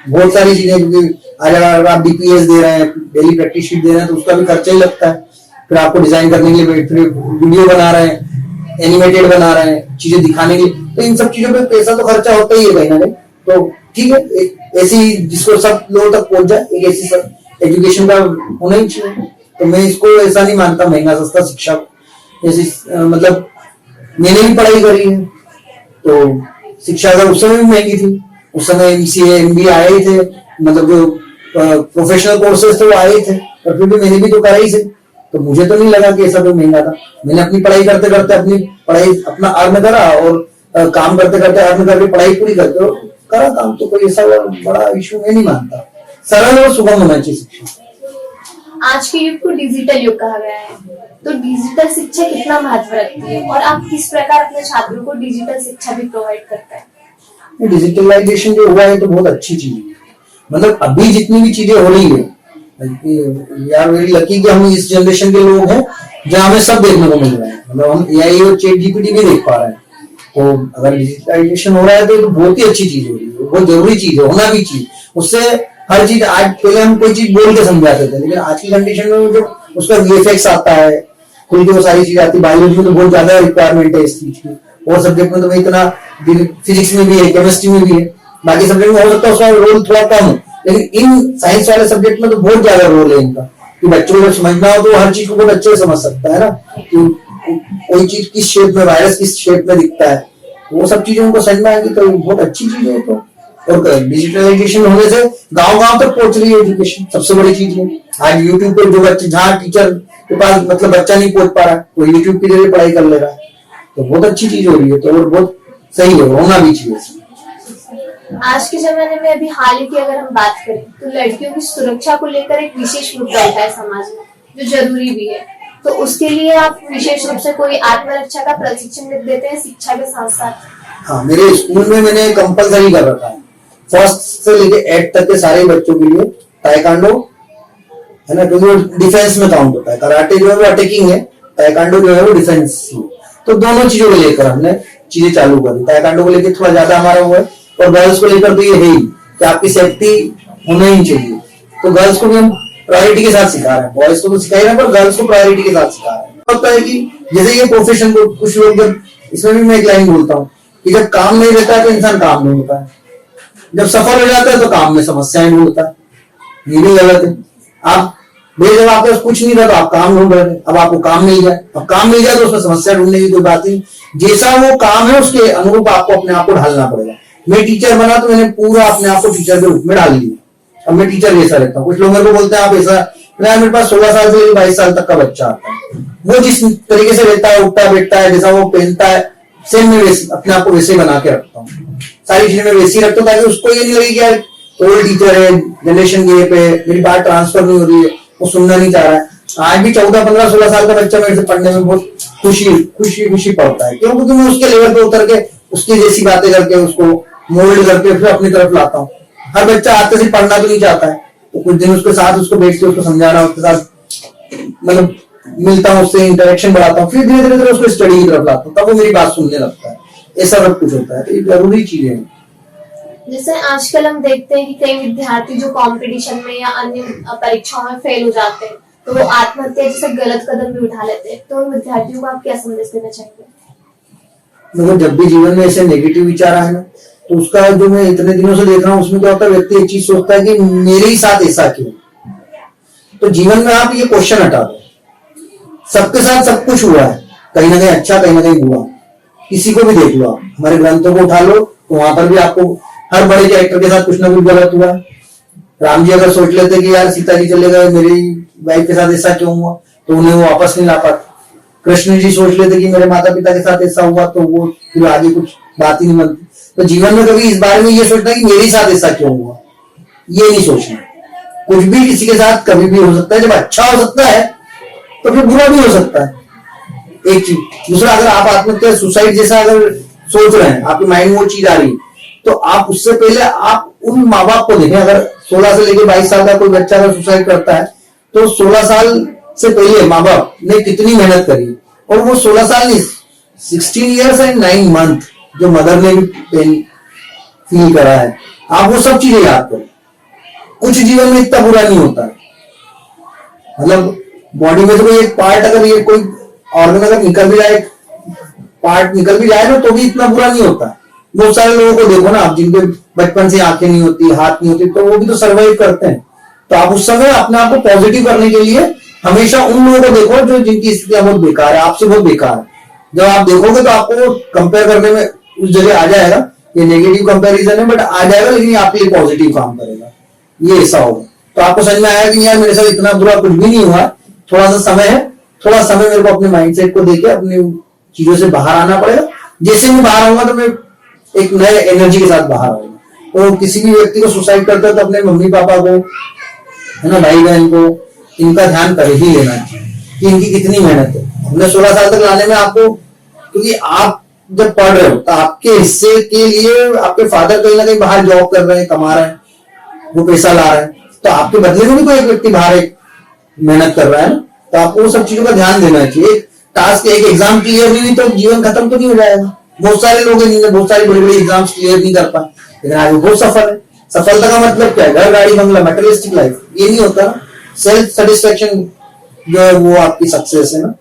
बहुत सारी चीजें, क्योंकि आज अगर आप DPS दे रहे हैं, डेली प्रैक्टिस शीट दे रहे हैं, तो उसका भी खर्चा ही लगता है। फिर आपको डिजाइन करने के लिए फिर वीडियो बना रहे हैं, एनिमेटेड बना रहे हैं, चीजें दिखाने के लिए, तो इन सब चीजों पे पैसा तो खर्चा होता ही है कहीं ना कहीं। तो ठीक है, एक ऐसी जिसको सब लोगों तक पहुंच जाए, एक ऐसी एजुकेशन का होना ही चाहिए। तो मैं इसको ऐसा नहीं मानता महंगा सस्ता शिक्षा ऐसी, मतलब मैंने भी पढ़ाई करी है तो शिक्षा अगर उस समय भी महंगी थी, उस समय MCA MBA आए ही थे, मतलब जो प्रोफेशनल कोर्सेज थे वो आए थे, और फिर भी मैंने भी तो करा ही थे। तो मुझे तो नहीं लगा कि ऐसा कोई महंगा था। मैंने अपनी पढ़ाई करते करते अपना अर्न करा, और काम करते करते अर्न करके पढ़ाई पूरी करके करा काम। तो कोई ऐसा बड़ा इशू मैं नहीं मानता। सरल और सुगम होना चाहिए शिक्षा। आज के युग को डिजिटल युग कहा गया है, तो डिजिटल शिक्षा कितना महत्व रखती है और आप किस प्रकार अपने छात्रों को डिजिटल शिक्षा भी प्रोवाइड करते हैं? डिजिटलाइजेशन जो हुआ है तो बहुत अच्छी चीज है। मतलब अभी जितनी भी चीजें हो रही है, यार वेरी लकी कि हम इस जनरेशन के लोग हैं जहां हमें सब देखने को मिल रहा है। मतलब हम AI और ChatGPT भी देख पा रहे हैं। तो अगर डिजिटलाइजेशन हो रहा है तो बहुत ही अच्छी चीज हो रही है, बहुत जरूरी चीज है, होना भी चाहिए। उससे हर चीज, आज पहले हम कोई चीज बोल के समझाते थे, लेकिन आज की कंडीशन में जो उसका VFX आता है, खुल के वो सारी चीज आती है। बायोलॉजी में तो बहुत ज्यादा रिक्वायरमेंट है इस चीज की, और सब्जेक्ट में तो इतना, फिजिक्स में भी है, केमिस्ट्री में भी है, बाकी सब्जेक्ट में हो सकता है उसका रोल थोड़ा कम हो, लेकिन इन साइंस वाले सब्जेक्ट में तो बहुत ज्यादा रोल है इनका। कि बच्चों को समझना हो तो हर चीज को बहुत अच्छे से समझ सकता है ना, कि कोई चीज किस शेप में, वायरस किस शेप में दिखता है, वो सब चीजें उनको समझना है कि तो बहुत अच्छी चीज है। तो और डिजिटलाइजेशन होने से गांव गांव तक पहुंच रही है एजुकेशन, सबसे बड़ी चीज है। आज यूट्यूब पे जो बच्चे, जहाँ टीचर के पास मतलब बच्चा नहीं पहुंच पा रहा, वो यूट्यूब के जरिए पढ़ाई कर ले रहा है, तो बहुत अच्छी चीज हो रही है। तो और बहुत सही है, होना भी चाहिए। आज के जमाने में अभी हाल ही की अगर हम बात करें तो लड़कियों की सुरक्षा को लेकर एक विशेष मुद्दा उठा है समाज में, जो जरूरी भी है। तो उसके लिए आप विशेष रूप से कोई आत्मरक्षा का प्रशिक्षण देते हैं शिक्षा के साथ साथ? हाँ, मेरे स्कूल में मैंने कंपलसरी कर रखा है, फर्स्ट से लेके 8 तक के सारे बच्चों के लिए ताइक्वांडो है ना, क्योंकि वो डिफेंस में काउंट होता है। कराटे जो है वो अटैकिंग है, ताइक्वांडो जो है वो डिफेंस। तो दोनों चीजों को लेकर हमने चीजें चालू करी। ताइक्वांडो को लेकर थोड़ा ज्यादा हमारा हुआ है, और गर्ल्स को लेकर तो ये है ही कि आपकी सेफ्टी होना ही चाहिए। तो गर्ल्स को भी हम प्रायोरिटी के साथ सिखा रहे हैं, बॉयज को तो सिखा ही रहे हैं, पर गर्ल्स को प्रायोरिटी के साथ सिखा रहे हैं। होता है कि जैसे ये प्रोफेशन को कुछ लोग, जब इसमें भी मैं एक लाइन बोलता हूँ कि जब काम नहीं रहता है तो इंसान काम नहीं होता है, जब सफल हो जाता है तो काम में समस्याएं नहीं होता है। ये भी गलत है। आप जब आपके पास कुछ नहीं था तो आप काम ढूंढ रहे थे, अब आपको काम मिल जाए, अब काम मिल जाए तो उसमें समस्या ढूंढने की कोई बात नहीं। जैसा वो काम है उसके अनुरूप आपको अपने आप को ढालना पड़ेगा। मैं टीचर बना तो मैंने पूरा अपने आप को टीचर के रूप में डाल लिया। अब मैं टीचर जैसा रहता हूँ। कुछ लोग मेरे को बोलते हैं आप ऐसा, मेरे पास 16 साल से 22 साल तक का बच्चा आता है, वो जिस तरीके से रहता है, उठता बैठता है, जैसा वो पहनता है, सेम मैं अपने आप को वैसे बना के रखता हूँ। सारी चीजें मैं वैसी रखता हूँ ताकि उसको ये नहीं लगे कि यार ओल्ड टीचर है, जनरेशन गैप है, मेरी बात ट्रांसफर नहीं हो रही है, वो सुनना नहीं चाह रहा है। आज भी 14, 15, 16 साल का बच्चा मेरे से पढ़ने में बहुत खुशी पड़ता है। क्यों? क्योंकि मैं उसके लेवल पे उतर के उसकी जैसी बातें करके उसको मोल्ड करके फिर अपनी तरफ लाता हूँ। हर बच्चा आते से पढ़ना तो नहीं चाहता है, तो कुछ दिन उसके साथ उसको बैठ के उसको समझाना, उसके साथ मतलब मिलता हूँ, उससे इंटरेक्शन बढ़ाता हूँ, फिर धीरे धीरे उसको स्टडी की तरफ लाता हूँ, तब वो मेरी बात सुनने लगता है। ऐसा सब कुछ होता है, तो ये जरूरी चीजें हैं। जैसे आजकल हम देखते हैं कि कई विद्यार्थी जो कंपटीशन में या अन्य परीक्षाओं में फेल हो जाते हैं तो वो आत्महत्या जैसे गलत कदम भी उठा लेते हैं। तो उन विद्यार्थियों को आप क्या संदेश देना चाहेंगे? देखो, जब भी जीवन में ऐसे नेगेटिव विचार आए ना, तो उसका जो मैं इतने दिनों से देख रहा हूँ उसमें क्या होता है, व्यक्ति एक चीज सोचता है कि मेरे ही साथ ऐसा क्यों। तो जीवन में आप ये क्वेश्चन हटा दो, सबके साथ सब कुछ हुआ है, कहीं ना कहीं अच्छा कहीं ना कहीं बुरा। किसी को भी देख लो, आप हमारे ग्रंथों को उठा लो तो वहां पर भी आपको हर बड़े कैरेक्टर के साथ कुछ ना कुछ गलत हुआ है। राम जी अगर सोच लेते कि यार सीता जी चले गए, मेरी वाइफ के साथ ऐसा क्यों हुआ, तो उन्हें वो वापस नहीं ला पाते। कृष्ण जी सोच लेते कि मेरे माता पिता के साथ ऐसा हुआ, तो वो फिर आगे कुछ बात ही नहीं बनती। तो जीवन में कभी इस बारे में ये सोचना कि मेरे साथ ऐसा क्यों हुआ, ये नहीं सोचना। कुछ भी किसी के साथ कभी भी हो सकता है। जब अच्छा हो सकता है तो फिर बुरा भी हो सकता है, एक चीज। दूसरा, अगर आप आत्महत्या सुसाइड जैसा अगर सोच रहे हैं, आपके माइंड में वो चीज आ रही है, तो आप उससे पहले आप उन माँ बाप को देखें। अगर 16 से लेकर 22 साल का कोई बच्चा अगर सुसाइड करता है तो 16 साल से पहले माँ बाप ने कितनी मेहनत करी, और वो 16 साल नहीं, 16 ईयर्स एंड 9 मंथ जो मदर ने भी पेन फील करा है। आप वो सब चीजें याद करो। कुछ जीवन में इतना बुरा नहीं होता है, मतलब बॉडी में से कोई एक पार्ट, अगर ये कोई ऑर्गन अगर निकल भी जाए, पार्ट निकल भी जाए ना, तो भी इतना बुरा नहीं होता है। बहुत सारे लोगों को देखो ना आप, जिनके बचपन से आंखें नहीं होती, हाथ नहीं होती, तो वो भी तो सर्वाइव करते हैं। तो आप उस समय अपने आप को पॉजिटिव करने के लिए हमेशा उन लोगों को देखो जो जिनकी स्थितियां बहुत बेकार है, आपसे बहुत बेकार है। जब आप देखोगे तो आपको कंपेयर करने में उस जगह आ जाएगा, ये नेगेटिव कंपैरिजन है बट आ जाएगा, लेकिन आपके लिए पॉजिटिव काम करेगा। ये ऐसा होगा तो आपको समझ में आया कि यार मेरे साथ इतना बुरा कुछ भी नहीं हुआ, थोड़ा सा समय है, थोड़ा समय मेरे को अपने माइंडसेट को देके अपनी चीजों से बाहर आना पड़ेगा। जैसे मैं बाहर आऊंगा तो मैं एक नए एनर्जी के साथ बाहर आऊंगा। तो किसी भी व्यक्ति को सुसाइड करता है तो अपने मम्मी पापा को, है ना, भाई बहन को, इनका ध्यान कर ही लेना चाहिए कि इनकी कितनी मेहनत है। हमने 16 साल तक लाने में आपको, क्योंकि आप जब पढ़ रहे हो तो आपके हिस्से के लिए आपके फादर कहीं ना कहीं बाहर जॉब कर रहे हैं, कमा रहे हैं, वो पैसा ला रहे हैं, तो आपके बदले में भी कोई एक व्यक्ति बाहर एक मेहनत कर रहा है ना। तो आपको वो सब चीजों का ध्यान देना चाहिए। एक टास्क, एक एग्जाम क्लियर नहीं हुई तो जीवन खत्म तो नहीं हो जाएगा। बहुत सारे लोग हैं जिन्होंने बहुत सारी बड़ी बड़ी एग्जाम्स क्लियर नहीं कर पाए, लेकिन आज वो बहुत सफल है। सफलता का मतलब क्या है? घर, गाड़ी, बंगला, मटेरियलिस्टिक लाइफ, ये नहीं होता ना। सेल्फ सेटिस्फेक्शन जो है वो आपकी सक्सेस है ना।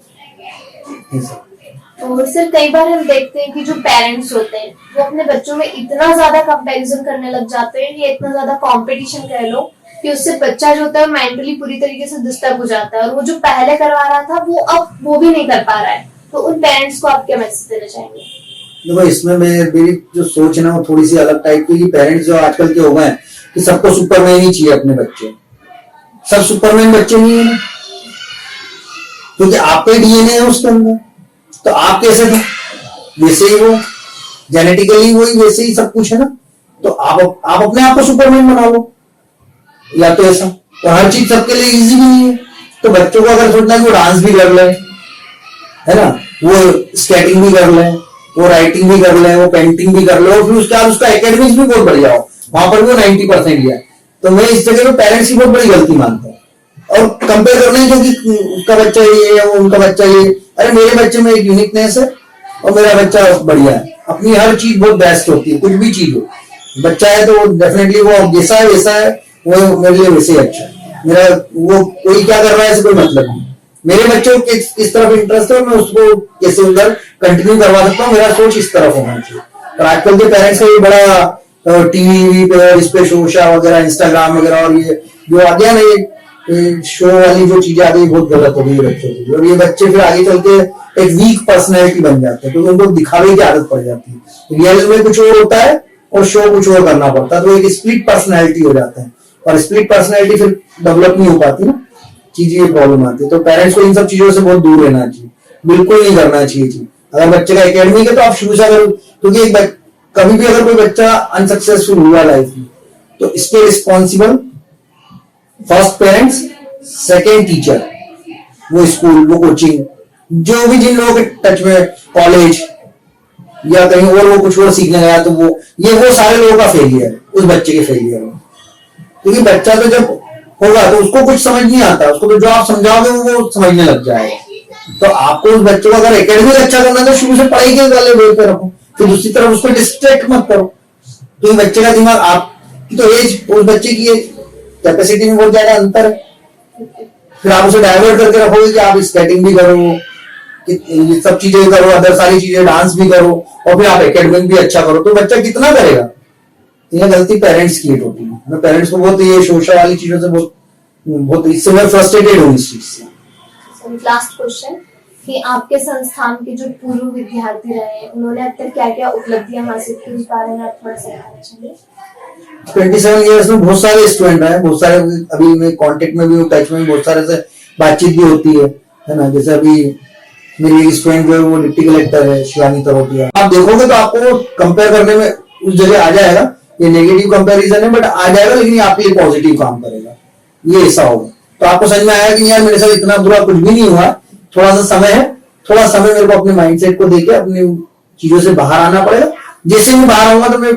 और सर कई बार हम देखते हैं कि जो पेरेंट्स होते हैं वो अपने बच्चों में इतना ज्यादा कंपैरिजन करने लग जाते हैं, या इतना ज्यादा कंपटीशन कह लो, कि उससे बच्चा जो होता है मेंटली पूरी तरीके से डिस्टर्ब हो जाता है, और वो जो पहले करवा रहा था वो अब वो भी नहीं कर पा रहा है। तो उन पेरेंट्स को आप क्या मैसेज देना चाहेंगे? देखो, इसमें मेरी जो सोच है ना वो थोड़ी सी अलग टाइप की। पेरेंट्स जो आजकल के हो गए हैं कि सबको सुपरमैन ही चाहिए अपने बच्चे। सब सुपरमैन बच्चे नहीं है ना। क्योंकि आपके डीएनए है उसके अंदर। तो आप कैसे थे वैसे ही वो, जेनेटिकली वही वैसे ही सब कुछ है ना। तो आप अपने आप को सुपरमैन बना लो, या तो ऐसा। और हर चीज सबके लिए इजी भी नहीं है। तो बच्चों को अगर सोचना है कि वो डांस भी कर ले, है ना, वो स्केटिंग भी कर ले, वो राइटिंग भी कर ले, वो पेंटिंग भी कर ले, और फिर उसके बाद उसका एकेडमिक्स भी बहुत बढ़िया हो, वहां पर भी वो 90% लिया, तो मैं इस जगह पे पेरेंट्स की बहुत बड़ी गलती मानता हूँ। और कंपेयर करना है कि उसका बच्चा ये है, वो उनका बच्चा ये। अरे मेरे बच्चे में एक यूनिकनेस है और मेरा बच्चा बढ़िया है। अपनी हर चीज बहुत बेस्ट होती है, कुछ भी चीज हो। बच्चा है तो डेफिनेटली वो जैसा है वैसा है, वो मेरे लिए वैसे ही अच्छा है। मेरा वो कोई क्या कर रहा है ऐसे कोई मतलब नहीं। मेरे बच्चों को किस तरफ इंटरेस्ट है, मैं उसको कैसे उधर कंटिन्यू करवा सकता हूँ, मेरा सोच इस तरफ होना चाहिए। और आजकल के पेरेंट्स का ये बड़ा टीवी पे और इस पे शोशा वगैरह, इंस्टाग्राम वगैरह, और ये जो आ गया ना, ये शो वाली जो चीजें आ गई, बहुत गलत हो गई बच्चों की। और ये बच्चे फिर आगे चल के एक वीक पर्सनैलिटी बन जाते हैं, क्योंकि उनको दिखावे की आदत पड़ जाती है। रियल में कुछ और होता है और शो कुछ और करना पड़ता है, तो एक स्प्लिट पर्सनैलिटी हो जाता है। और स्प्लिट पर्सनैलिटी फिर डेवलप नहीं हो पाती ना, चीजें ये प्रॉब्लम आती है। तो पेरेंट्स को इन सब चीजों से बहुत दूर रहना चाहिए, बिल्कुल नहीं करना चाहिए चीज। अगर बच्चे का एकेडमिक है तो आप शुरू से अगर, क्योंकि कभी भी अगर कोई बच्चा अनसक्सेसफुल हुआ लाइफ में, तो इसके responsible first parents, second teacher, वो स्कूल, वो कोचिंग, जो भी जिन लोगों के टच में, कॉलेज या कहीं और वो कुछ और सीखने गया, तो वो सारे लोगों का फेलियर है, उस बच्चे के फेलियर है। क्योंकि बच्चा तो जब होगा तो उसको कुछ समझ नहीं आता, उसको तो जो आप समझाओगे वो समझने लग जाएगा। तो आपको उस बच्चे को अगर एकेडमिक अच्छा करना है तो शुरू से पढ़ाई के वाले वे पे रखो, फिर दूसरी तरफ उसको डिस्ट्रैक्ट मत करो। तो बच्चे का दिमाग, आपकी तो एज, उस बच्चे की एज कैपेसिटी में बहुत ज्यादा अंतर है। फिर आप उसे डाइवर्ट करके रखोगे कि आप स्केटिंग भी करो, ये सब चीजें करो, अदर सारी चीजें, डांस भी करो, और फिर आप एकेडमिक भी अच्छा करो, तो बच्चा कितना करेगा। यह गलती पेरेंट्स की होती है। मैं पेरेंट्स को बहुत ये सोशल वाली चीजों से बहुत इससे मैं फ्रस्ट्रेटेड हूँ इस चीज से। लास्ट क्वेश्चन कि आपके संस्थान के जो पूर्व विद्यार्थी रहे, उन्होंने अब तक क्या क्या उपलब्धियां हासिल की, उस बारे में आप थोड़ा सा बताना चाहिए। 27 ईयर्स में बहुत सारे स्टूडेंट हैं, बहुत सारे अभी मैं कांटेक्ट में भी हूँ, टच में भी, बहुत सारे से बातचीत भी होती है ना। जैसे अभी मेरी एक स्टूडेंट जो है वो डिप्टी कलेक्टर है, शिवानी तरोटिया। आप देखोगे तो आपको कंपेयर करने में उस जगह आ जाएगा, ये नेगेटिव कंपैरिजन है बट आ जाएगा, लेकिन ये आपके लिए पॉजिटिव काम करेगा, ये ऐसा होगा। तो आपको समझ में आएगा कि यार मेरे साथ इतना बुरा कुछ भी नहीं हुआ, थोड़ा सा समय है, थोड़ा समय मेरे को अपने माइंडसेट को देके अपनी चीजों से बाहर आना पड़ेगा। जैसे मैं बाहर आऊंगा तो मैं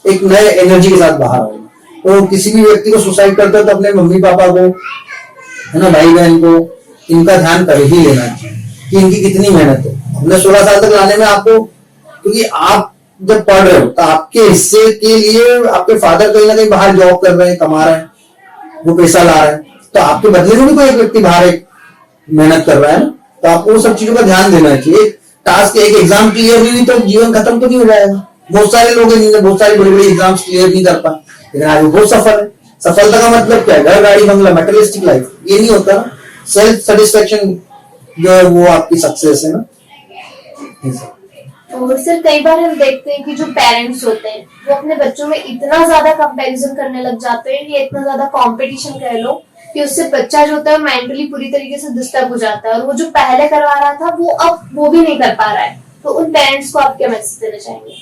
एक नए एनर्जी के साथ बाहर आऊंगा। तो किसी भी व्यक्ति को सुसाइड करता है तो अपने मम्मी पापा को, है ना, भाई बहन को, इनका ध्यान कर ही लेना चाहिए कि इनकी कितनी मेहनत है। अपने 16 साल तक लाने में आपको, क्योंकि आप जब पढ़ रहे हो तो आपके हिस्से के लिए आपके फादर कहीं ना कहीं बाहर जॉब कर रहे हैं, कमा रहे हैं, वो पैसा ला रहे हैं, तो आपके बदले में भी कोई एक व्यक्ति बाहर एक मेहनत कर रहा है ना। तो आपको सब चीजों का ध्यान देना चाहिए। टास्क, एक एग्जाम क्लियर नहीं हुई तो जीवन खत्म तो नहीं हो जाएगा। बहुत सारे लोग हैं बहुत सारी बड़ी बड़ी एग्जाम्स क्लियर नहीं कर पाए, लेकिन आज वो बहुत सफल है। सफलता का मतलब क्या है? घर, गाड़ी, बंगला, मटेरियलिस्टिक लाइफ, ये नहीं होता। सेल्फ सेटिस्फेक्शन जो है वो आपकी सक्सेस है ना। और सर कई बार हम देखते हैं कि जो पेरेंट्स होते हैं वो अपने बच्चों में इतना ज्यादा कंपैरिजन करने लग जाते हैं, या इतना ज्यादा कंपटीशन कह लो, कि उससे बच्चा जो होता है मेंटली पूरी तरीके से डिस्टर्ब हो जाता है, और वो जो पहले करवा रहा था वो अब वो भी नहीं कर पा रहा है। तो उन पेरेंट्स को आप क्या मैसेज देना चाहेंगे?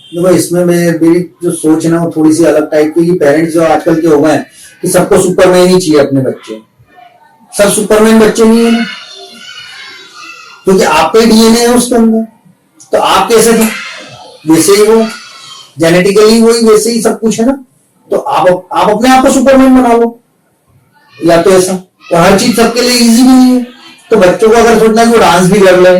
देखो, इसमें मेरी जो सोच है ना वो थोड़ी सी अलग टाइप की। पेरेंट्स जो आजकल के हो गए हैं कि सबको सुपरमैन ही चाहिए अपने बच्चे। सब सुपरमैन बच्चे नहीं है ना, क्योंकि आपके डीएनए है उसके अंदर। तो आप कैसे थे वैसे ही वो, जेनेटिकली वही वैसे ही सब कुछ है ना। तो आप अपने आप को सुपरमैन बना लो, या तो ऐसा। और हर चीज सबके लिए इजी भी नहीं है। तो बच्चों को अगर सोचना है कि वो डांस भी कर ले,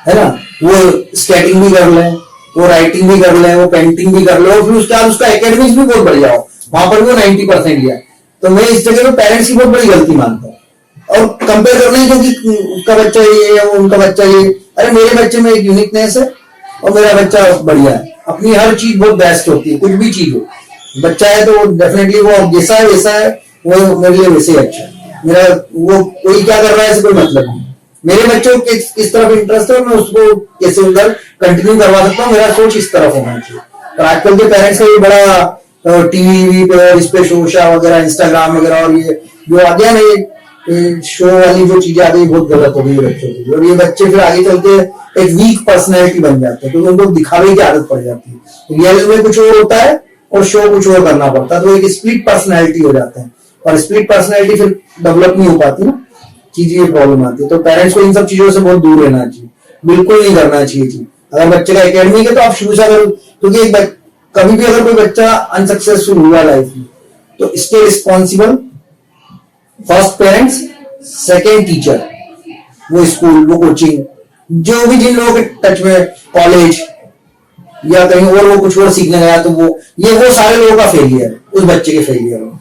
है ना, वो स्केटिंग भी कर ले, वो राइटिंग भी कर ले, वो पेंटिंग भी कर ले, और फिर उसके बाद उसका एकेडमिक्स भी बहुत बढ़िया हो, वहां पर भी वो 90% लिया, तो मैं इस जगह पे पेरेंट्स की बहुत बड़ी गलती मानता हूँ। और कंपेयर करना है क्योंकि उसका बच्चा ये है, उनका बच्चा ये। अरे मेरे बच्चे में एक यूनिकनेस है और मेरा बच्चा बढ़िया है। अपनी हर चीज बहुत बेस्ट होती है, कुछ भी चीज हो। बच्चा है तो डेफिनेटली वो जैसा है वैसा है, वो मेरे लिए वैसे ही अच्छा है। मेरा वो कोई क्या कर रहा है ऐसे कोई मतलब नहीं। मेरे बच्चों को किस तरफ इंटरेस्ट है, मैं उसको कैसे उधर कंटिन्यू करवा सकता हूँ, मेरा सोच इस तरफ होना चाहिए। और आजकल के पेरेंट्स का ये बड़ा टीवी पे, इस पे शोशा वगैरह, इंस्टाग्राम वगैरह, और ये जो आ गया ना, ये शो वाली जो चीजें आ गई बहुत गलत हो गई बच्चों की, और ये बच्चे फिर आगे चल के एक वीक पर्सनैलिटी बन जाते हैं, क्योंकि उनको दिखावे की आदत पड़ जाती है। रियल में कुछ और होता है और शो कुछ और करना पड़ता है, तो एक स्प्लिट पर्सनैलिटी हो जाते हैं, और स्प्लिट पर्सनैलिटी फिर डेवलप नहीं हो पाती ना, चीजें ये प्रॉब्लम आती है। तो पेरेंट्स को इन सब चीजों से बहुत दूर रहना चाहिए, बिल्कुल नहीं करना चाहिए चीज। अगर बच्चे का एकेडमिक है तो आप शुरू से करो, क्योंकि कभी भी अगर कोई बच्चा अनसक्सेसफुल हुआ लाइफ में तो इसके responsible first parents, second teacher, वो स्कूल, वो कोचिंग, जो भी जिन लोगों के टच में, कॉलेज या कहीं और वो कुछ और सीखने गया, तो वो सारे लोगों का फेलियर, उस बच्चे के फेलियर हो।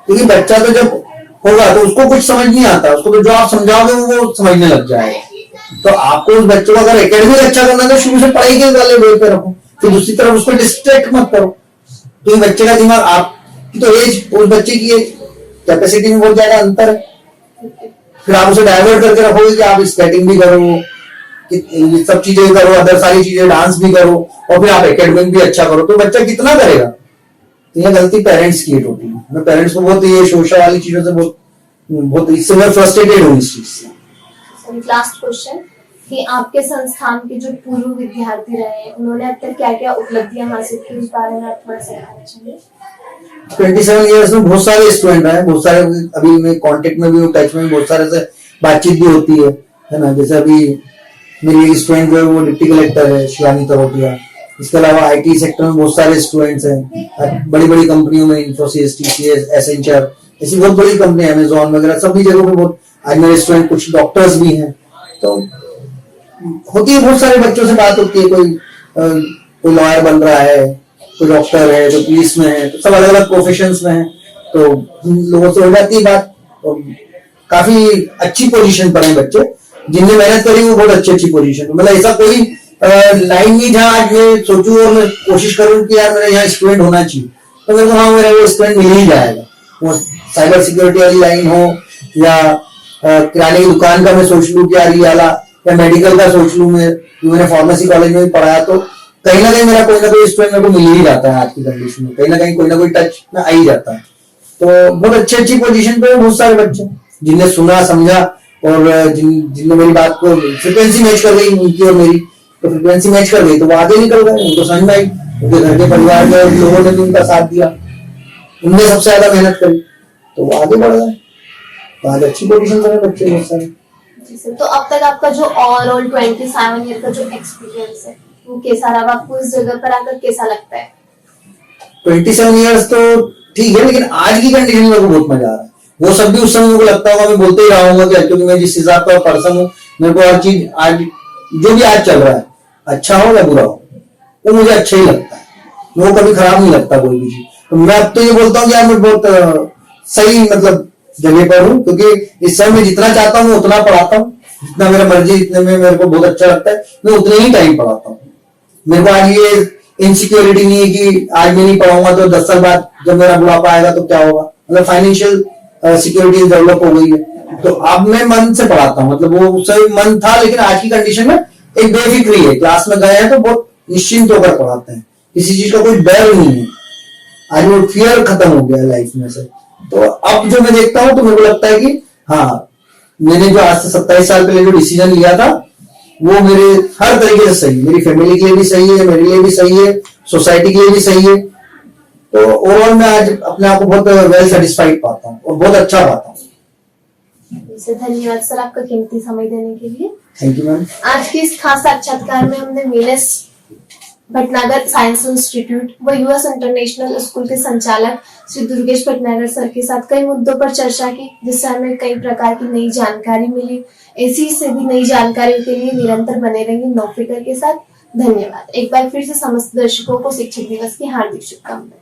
क्योंकि बच्चा तो जब होगा तो उसको कुछ समझ नहीं आता, उसको तो जो आप समझाओगे वो समझने लग जाएगा। तो आपको उस बच्चे को अगर एकेडमिक अच्छा करना है तो शुरू से पढ़ाई के वाले वे पे रखो, फिर दूसरी तरफ उसको डिस्ट्रैक्ट मत करो। तो बच्चे का दिमाग, आपकी तो एज, उस बच्चे की एज कैपेसिटी में बहुत ज्यादा अंतर है, फिर आप उसे डाइवर्ट करके रखोगे कि आप स्केटिंग भी करो, ये सब चीजें करो, अदर सारी चीजें, डांस भी करो, और फिर आप एकेडमिक भी अच्छा करो, तो बच्चा कितना करेगा। तो यह गलती पेरेंट्स की होती है। मैं पेरेंट्स को बहुत ये सोशल वाली चीजों से बहुत इससे मैं फ्रस्ट्रेटेड हूँ इस चीज से। लास्ट क्वेश्चन कि आपके संस्थान के जो पूर्व विद्यार्थी रहे हैं, उन्होंने अब तक क्या क्या उपलब्धियां हासिल की, उस बारे में आप थोड़ा सा बताना चाहिए। 27 ईयर्स में बहुत सारे स्टूडेंट हैं, बहुत सारे अभी मैं कांटेक्ट में भी हूँ, टच में, बहुत सारे से बातचीत भी होती है ना। जैसे अभी मेरी स्टूडेंट जो है वो डिप्टी कलेक्टर है, शिवानी तरोटिया। इसके अलावा आईटी सेक्टर में बहुत सारे स्टूडेंट्स हैं, बड़ी बड़ी कंपनियों में, इन्फोसिस, टीसीएस, एसेंचर, ऐसी बहुत बड़ी कंपनी, अमेजोन वगैरह सभी जगहों पे बहुत आज मेरे स्टूडेंट, कुछ डॉक्टर्स भी हैं। तो होती है, बहुत सारे बच्चों से बात होती है, कोई लॉयर बन रहा है, कोई डॉक्टर है, जो पुलिस में है, तो सब अलग अलग प्रोफेशंस में है, तो लोगों से हो जाती है बात। और काफी अच्छी पोजीशन पर है बच्चे, जिनने मेहनत करी वो बहुत अच्छी पोजीशन, मतलब ऐसा कोई लाइन नहीं जहाँ आज मैं सोचूं और मैं कोशिश करूं कि यार मेरा यहाँ स्टूडेंट होना चाहिए, तो मेरे को हाँ मेरा वो स्टूडेंट मिल ही जाएगा। वो साइबर सिक्योरिटी वाली लाइन हो, या किराने की दुकान का मैं सोच लूं कि यार ये वाला, या मेडिकल का सोच लूं मैंने फार्मेसी कॉलेज में भी पढ़ाया, तो कहीं ना कहीं मेरा कोई ना कोई स्टूडेंट मेरे को मिल ही जाता है आज की कंडीशन में, कहीं ना कोई टच में आ ही जाता है। तो बहुत अच्छी पोजीशन पे बहुत सारे बच्चे जिनने सुना, समझा, और जिनने मेरी बात को फ्रिक्वेंसी मैच कर गई उनकी और मेरी, तो फ्रिक्वेंसी मैच कर गई तो वो आगे निकल गए, उनको समझ में आई, उनके घर के परिवार के लोगों ने भी उनका साथ दिया, उनने सबसे ज्यादा मेहनत करी, तो वो आगे बढ़ गए, तो आज अच्छी पोजीशन पर है बच्चे बहुत सारे। तो अब तक आपका जो ओवरऑल 27 ईयर का जो एक्सपीरियंस है वो कैसा रहा, आपको इस जगह पर आकर कैसा लगता है? 27 ईयर्स तो ठीक है, लेकिन आज की कंडीशन में मेरे को बहुत मजा आ रहा है। वो सब भी उस समय को लगता होगा, मैं बोलते ही रहा हूँ कि क्योंकि मैं जिस हिसाब का पर्सन हूँ, मेरे को हर चीज आज जो भी आज चल रहा है, अच्छा हो या बुरा हो, वो मुझे अच्छा ही लगता है, वो कभी खराब नहीं लगता कोई भी चीज। तो मैं अब तो ये बोलता हूँ कि यार मैं बहुत सही मतलब जगह पर हूँ, क्योंकि इस समय मैं जितना चाहता हूँ उतना पढ़ाता हूँ, जितना मेरा मर्जी, जितने में मेरे को बहुत अच्छा लगता है मैं उतने ही टाइम पढ़ाता हूँ। मेरे को आज ये इनसिक्योरिटी नहीं है कि आज मैं नहीं पढ़ाऊंगा तो 10 साल बाद जब मेरा बुढ़ापा आएगा तो क्या होगा, मतलब फाइनेंशियल सिक्योरिटी डेवलप हो गई है, तो अब मैं मन से पढ़ाता हूँ। मतलब वो सही मन था, लेकिन आज की कंडीशन में एक बेफिक्री है, क्लास में गए हैं तो बहुत निश्चिंत होकर पढ़ाते हैं, किसी चीज का कोई डर नहीं है, आज वो फियर खत्म हो गया लाइफ में से। तो अब जो मैं देखता हूँ तो मेरे को लगता है कि हाँ, मैंने जो आज से 27 साल पहले जो डिसीजन लिया था वो मेरे हर तरीके से सही है, मेरी फैमिली के लिए भी सही है, मेरे लिए भी सही है, सोसाइटी के लिए भी सही है। तो ओवरऑल मैं आज अपने आप को बहुत वेल सेटिस्फाइड पाता हूँ और बहुत अच्छा पाता हूँ। धन्यवाद सर आपका कीमती समय देने के लिए। Thank you ma'am. आज के इस खास साक्षात्कार में हमने वीनस भटनागर साइंस इंस्टीट्यूट व यूएस इंटरनेशनल स्कूल के संचालक श्री दुर्गेश भटनागर सर के साथ कई मुद्दों पर चर्चा की, जिससे हमें कई प्रकार की नई जानकारी मिली। ऐसी से भी नई जानकारियों के लिए निरंतर बने रहेंगे नो फिकर के साथ। धन्यवाद। एक बार फिर से समस्त दर्शकों को शिक्षक दिवस की हार्दिक शुभकामनाएं।